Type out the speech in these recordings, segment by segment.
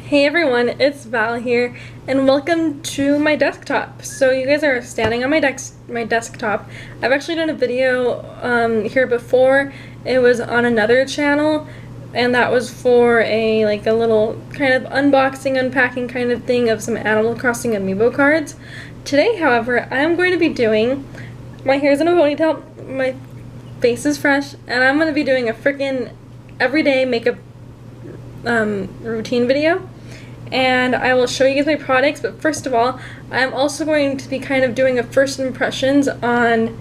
Hey everyone, it's Val here, and welcome to my desktop. So you guys are standing on my desktop. I've actually done a video here before. It was on another channel, and that was for a little kind of unboxing, unpacking kind of thing of some Animal Crossing amiibo cards. Today, however, I'm going to be doing, my hair's in a ponytail, my face is fresh, and I'm going to be doing a freaking everyday makeup routine video. And I will show you guys my products, but first of all, I'm also going to be kind of doing a first impressions on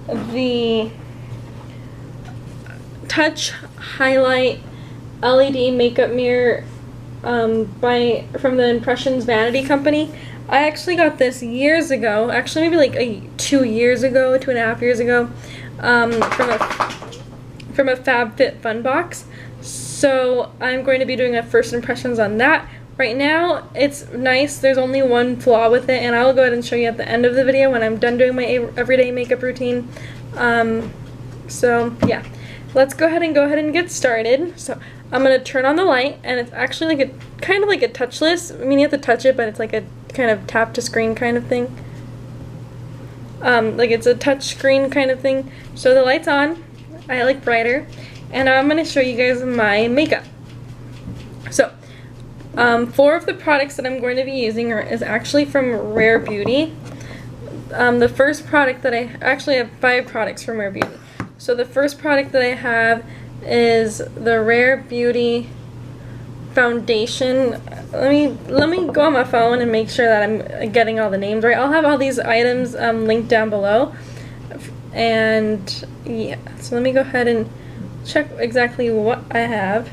the Touch Highlight LED makeup mirror from the Impressions Vanity Company. I actually got this years ago, actually maybe like 2 years ago, 2.5 years ago, from a FabFitFun box. So I'm going to be doing a first impressions on that. Right now, it's nice. There's only one flaw with it, and I'll go ahead and show you at the end of the video when I'm done doing my everyday makeup routine. So yeah, let's go ahead and get started. So I'm gonna turn on the light, and it's actually like kind of like a touchless. I mean, you have to touch it, but it's like a kind of tap to screen kind of thing. Like it's a touch screen kind of thing. So the light's on. I like brighter, and I'm gonna show you guys my makeup. So. 4 of the products that I'm going to be using is actually from Rare Beauty. The first product that I actually have 5 products from Rare Beauty. So the first product that I have is the Rare Beauty foundation. Let me go on my phone and make sure that I'm getting all the names right. I'll have all these items linked down below. And yeah, so let me go ahead and check exactly what I have.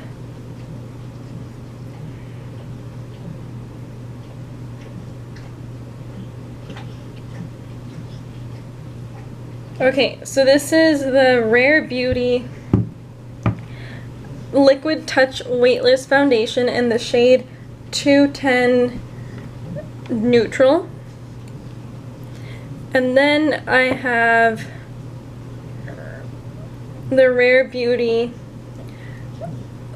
Okay, so this is the Rare Beauty Liquid Touch Weightless Foundation in the shade 210 Neutral. And then I have the Rare Beauty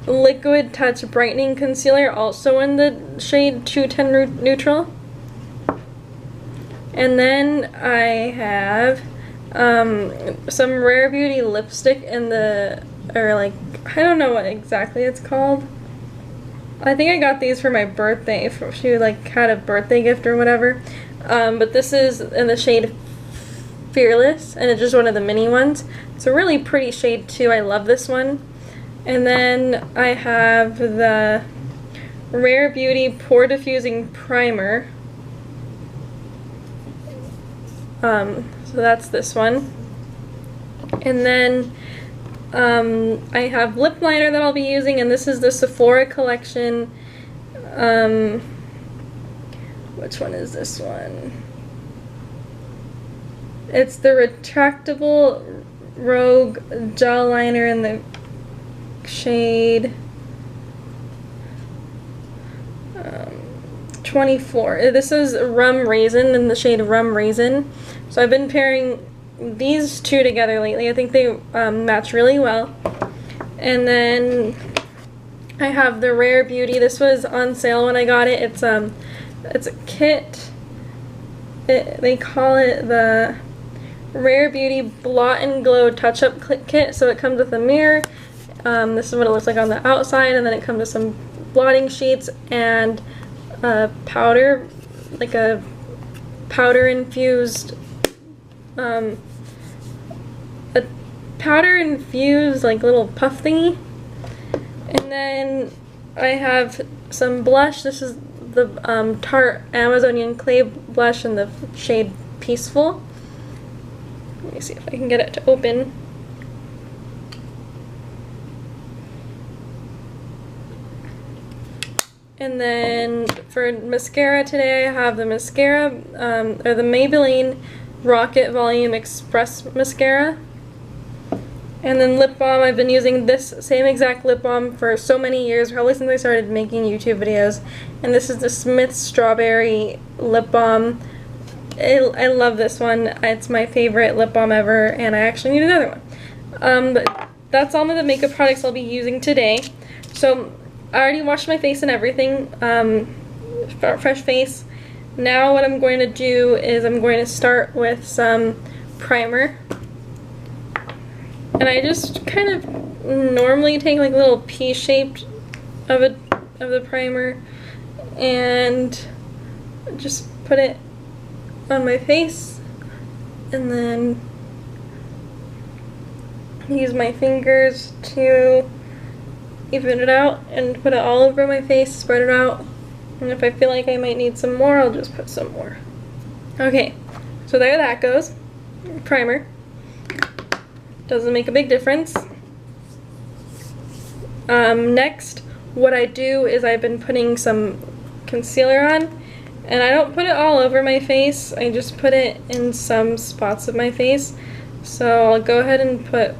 Liquid Touch Brightening Concealer, also in the shade 210 Neutral. And then I have some Rare Beauty lipstick in the, I don't know what exactly it's called. I think I got these for my birthday. She had a birthday gift or whatever. But this is in the shade Fearless, and it's just one of the mini ones. It's a really pretty shade too. I love this one. And then I have the Rare Beauty Pore Diffusing Primer. So that's this one. And then I have lip liner that I'll be using, and this is the Sephora collection. Which one is this one? It's the Retractable Rogue Gel Liner in the shade 24. This is Rum Raisin in the shade Rum Raisin. So I've been pairing these two together lately. I think they match really well. And then I have the Rare Beauty. This was on sale when I got it. It's a kit. They call it the Rare Beauty Blot and Glow Touch-Up Kit. So it comes with a mirror. This is what it looks like on the outside, and then it comes with some blotting sheets and powder, like a powder infused a powder infused little puff thingy. And then I have some blush. This is the Tarte Amazonian Clay blush in the shade Peaceful. Let me see if I can get it to open. And then for mascara today, I have the mascara, or the Maybelline Rocket Volume Express Mascara. And then lip balm, I've been using this same exact lip balm for so many years, probably since I started making YouTube videos. And this is the Smith's Strawberry Lip Balm. I love this one. It's my favorite lip balm ever, and I actually need another one. But that's all of the makeup products I'll be using today. So I already washed my face and everything, fresh face. Now what I'm going to do is I'm going to start with some primer. And I just kind of normally take like a little pea-shaped of the primer and just put it on my face, and then use my fingers to even it out and put it all over my face, spread it out. And if I feel like I might need some more, I'll just put some more. Okay, so there that goes. Primer. Doesn't make a big difference. Next, what I do is I've been putting some concealer on, and I don't put it all over my face, I just put it in some spots of my face. So I'll go ahead and put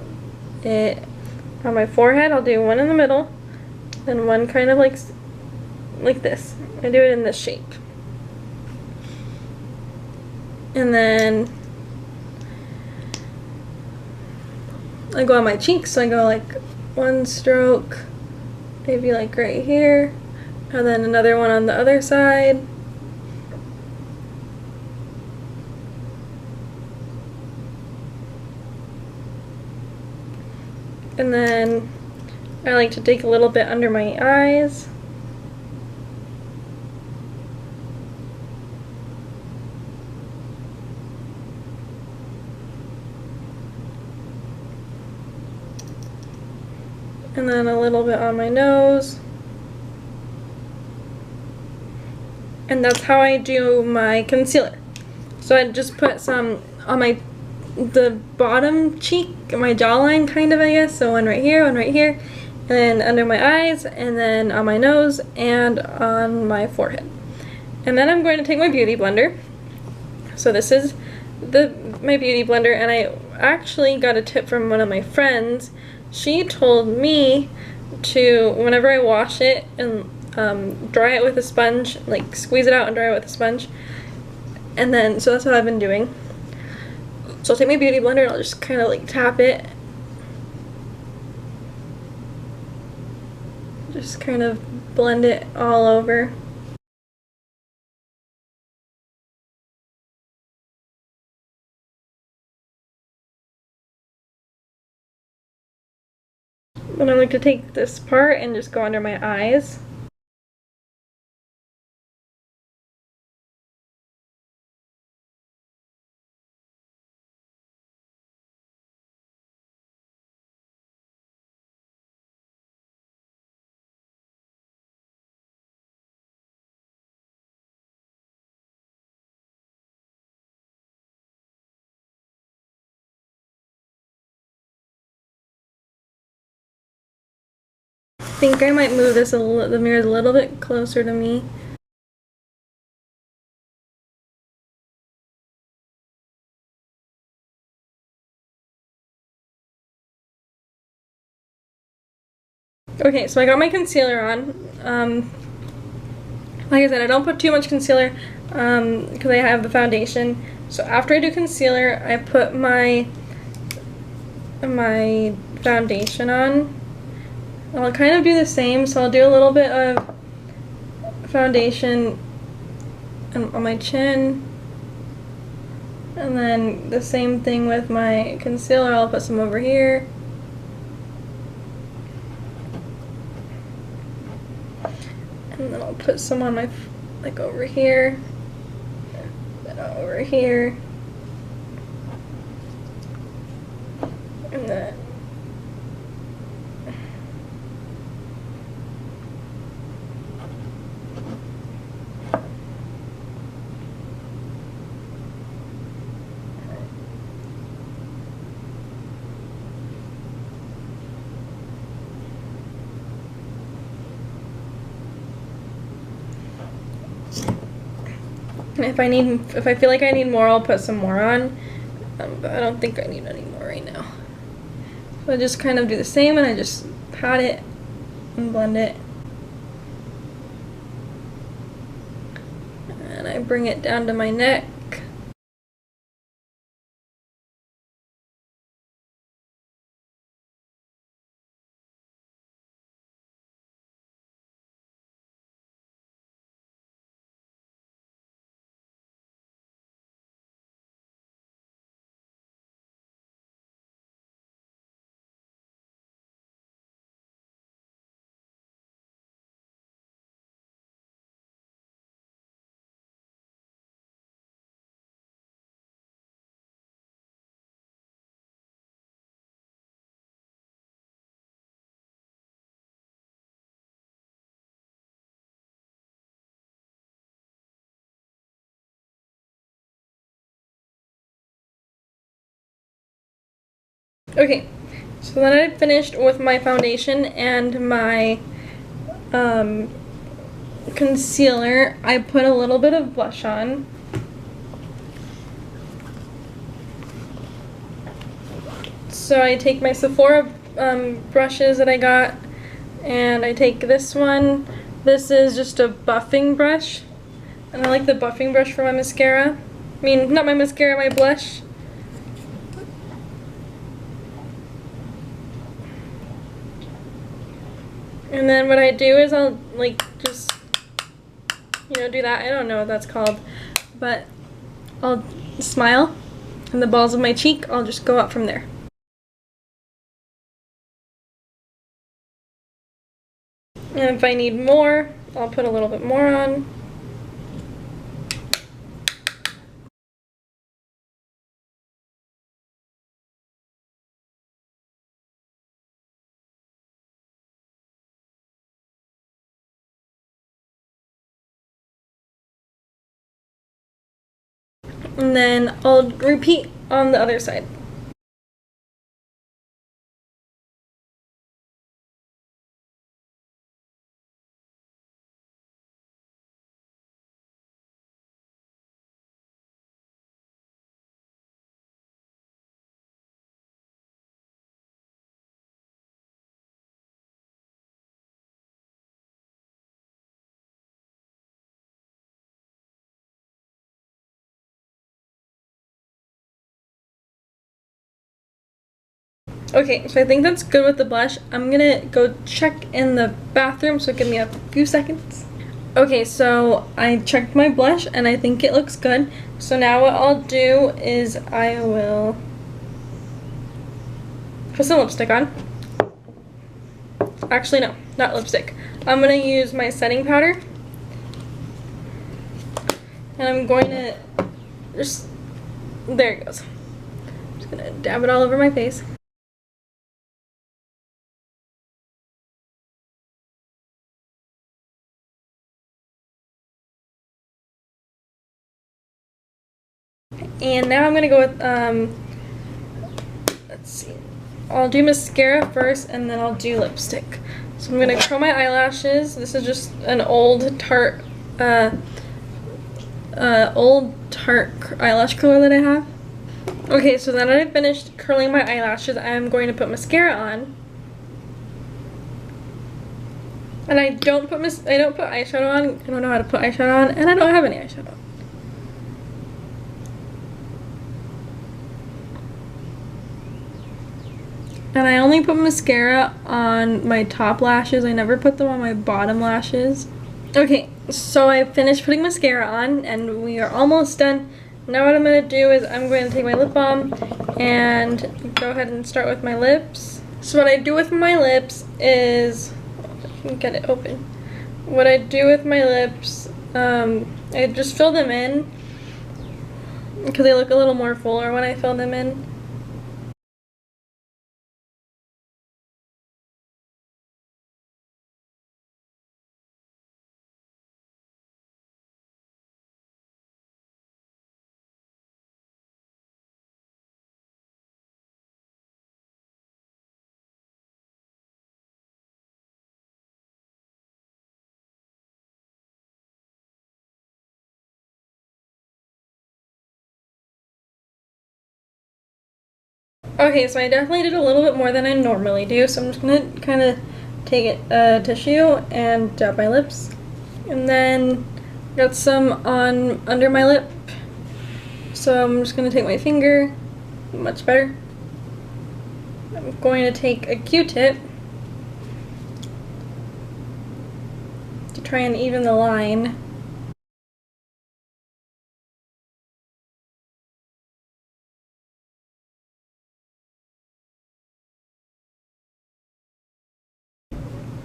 it on my forehead. I'll do one in the middle, and one kind of like this. I do it in this shape. And then I go on my cheeks, so I go like one stroke, maybe like right here, and then another one on the other side. And then I like to take a little bit under my eyes. And then a little bit on my nose. And that's how I do my concealer. So I just put some on the bottom cheek, my jawline kind of, I guess. So one right here, and then under my eyes, and then on my nose, and on my forehead. And then I'm going to take my beauty blender. So this is my beauty blender, and I actually got a tip from one of my friends. She told me to, whenever I wash it and dry it with a sponge, like squeeze it out and dry it with a sponge, and then, so that's what I've been doing. So I'll take my beauty blender and I'll just kind of like tap it. Just kind of blend it all over. Then I like to take this part and just go under my eyes. I think I might move this the mirror a little bit closer to me. Okay, so I got my concealer on. Like I said, I don't put too much concealer because I have the foundation. So after I do concealer, I put my foundation on. I'll kind of do the same, so I'll do a little bit of foundation on my chin, and then the same thing with my concealer. I'll put some over here. And then I'll put some on my, like over here, then over here, and then if I feel like I need more, I'll put some more on, but I don't think I need any more right now. So I just kind of do the same, and I just pat it and blend it, and I bring it down to my neck. Okay, so then I finished with my foundation and my concealer. I put a little bit of blush on. So I take my Sephora brushes that I got, and I take this one. This is just a buffing brush, and I like the buffing brush for my mascara. I mean, not my mascara, my blush. And then what I do is I'll like just, you know, do that. I don't know what that's called, but I'll smile, and the balls of my cheek, I'll just go up from there. And if I need more, I'll put a little bit more on. And then I'll repeat on the other side. Okay, so I think that's good with the blush. I'm gonna go check in the bathroom, so give me a few seconds. Okay, so I checked my blush and I think it looks good. So now what I'll do is I will put some lipstick on. Actually, no, not lipstick. I'm gonna use my setting powder. And I'm going to just, there it goes. I'm just gonna dab it all over my face. And now I'm gonna go with, let's see. I'll do mascara first and then I'll do lipstick. So I'm gonna curl my eyelashes. This is just an old Tarte eyelash curler that I have. Okay, so then I've finished curling my eyelashes. I'm going to put mascara on. And I don't put eyeshadow on. I don't know how to put eyeshadow on, and I don't have any eyeshadow. And I only put mascara on my top lashes. I never put them on my bottom lashes. Okay, so I finished putting mascara on and we are almost done. Now what I'm going to do is I'm going to take my lip balm and go ahead and start with my lips. So what I do with my lips is, get it open. What I do with my lips, I just fill them in because they look a little more fuller when I fill them in. Okay, so I definitely did a little bit more than I normally do, so I'm just gonna kind of take a tissue and dab my lips, and then got some on under my lip. So I'm just gonna take my finger, much better. I'm going to take a Q-tip to try and even the line.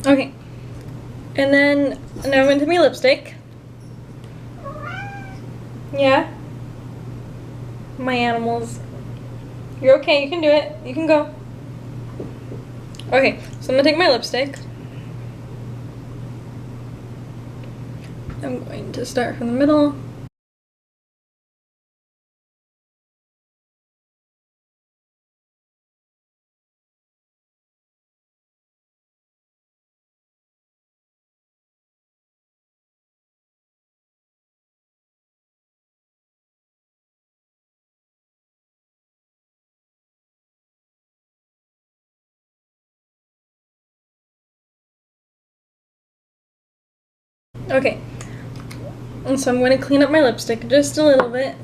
Okay, and then now I'm into my lipstick. Yeah? My animals. You're okay, you can do it. You can go. Okay, so I'm gonna take my lipstick. I'm going to start from the middle. Okay, and so I'm going to clean up my lipstick just a little bit.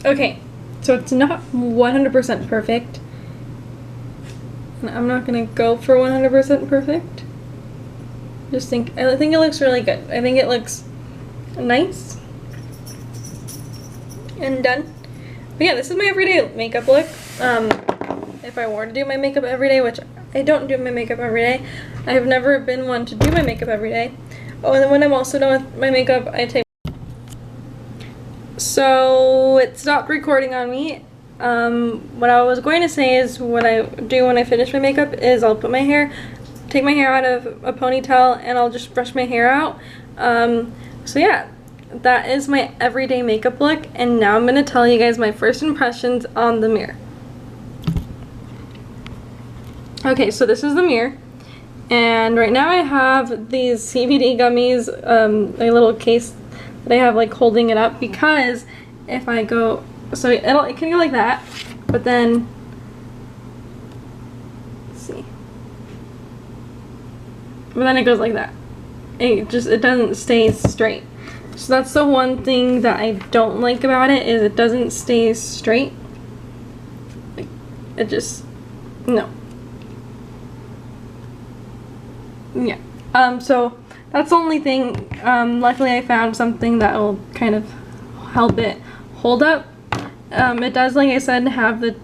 Okay, so it's not 100% perfect. I'm not gonna go for 100% perfect. I think it looks really good. I think it looks nice and done. But yeah, this is my everyday makeup look. If I were to do my makeup every day, which I don't do my makeup every day, I have never been one to do my makeup every day. Oh, and then when I'm also done with my makeup, I take. So it stopped recording on me. What I was going to say is what I do when I finish my makeup is I'll put my hair, take my hair out of a ponytail, and I'll just brush my hair out. So yeah, that is my everyday makeup look, and now I'm going to tell you guys my first impressions on the mirror. Okay, so this is the mirror, and right now I have these CBD gummies, a little case that I have like holding it up, because if I go, so it can go like that, but then, let's see, but then it goes like that. It doesn't stay straight. So that's the one thing that I don't like about it, is it doesn't stay straight. Like, it just, no. Yeah. So that's the only thing. Luckily I found something that will kind of help it hold up. It does, like I said, have the,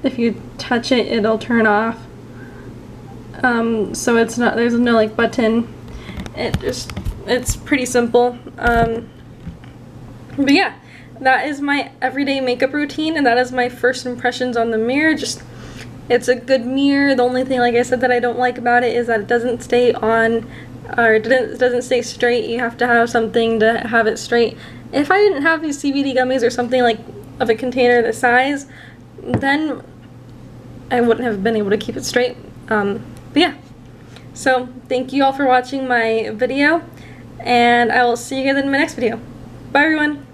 if you touch it, it'll turn off. So it's not, there's no like button. It's pretty simple. But yeah, that is my everyday makeup routine, and that is my first impressions on the mirror. It's a good mirror. The only thing, like I said, that I don't like about it is that it doesn't stay on, or it doesn't stay straight. You have to have something to have it straight. If I didn't have these CBD gummies or something like of a container this size, then I wouldn't have been able to keep it straight. But yeah, so thank you all for watching my video, and I will see you guys in my next video. Bye everyone.